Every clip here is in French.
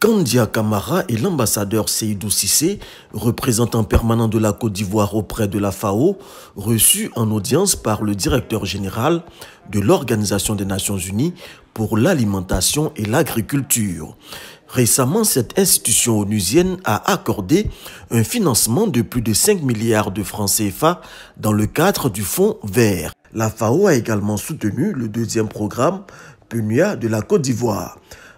Kandia Camara est l'ambassadeur Seydou Cissé, représentant permanent de la Côte d'Ivoire auprès de la FAO, reçu en audience par le directeur général de l'Organisation des Nations Unies pour l'alimentation et l'agriculture. Récemment, cette institution onusienne a accordé un financement de plus de 5 milliards de francs CFA dans le cadre du Fonds vert. La FAO a également soutenu le deuxième programme PNUA de la Côte d'Ivoire.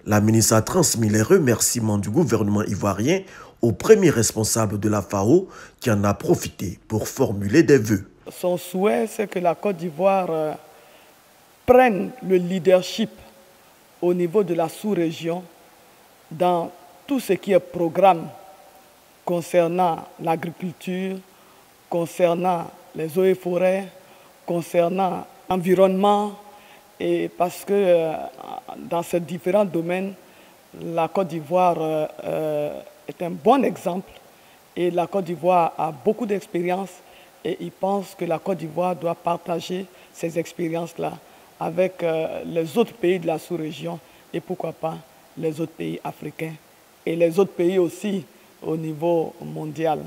La ministre a transmis les remerciements du gouvernement ivoirien au premier responsable de la FAO qui en a profité pour formuler des vœux. Son souhait, c'est que la Côte d'Ivoire prenne le leadership au niveau de la sous-région dans tout ce qui est programme concernant l'agriculture, concernant les eaux et forêts, concernant l'environnement, et parce que dans ces différents domaines, la Côte d'Ivoire est un bon exemple et la Côte d'Ivoire a beaucoup d'expérience et il pense que la Côte d'Ivoire doit partager ces expériences-là avec les autres pays de la sous-région et pourquoi pas les autres pays africains et les autres pays aussi au niveau mondial.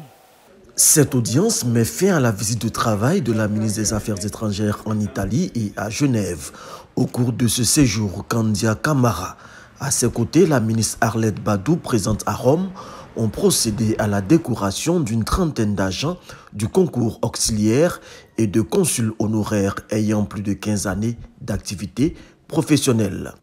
Cette audience met fin à la visite de travail de la ministre des Affaires étrangères en Italie et à Genève. Au cours de ce séjour, Kandia Camara, à ses côtés, la ministre Arlette Badou, présente à Rome, ont procédé à la décoration d'une trentaine d'agents du concours auxiliaire et de consuls honoraires ayant plus de 15 années d'activité professionnelle.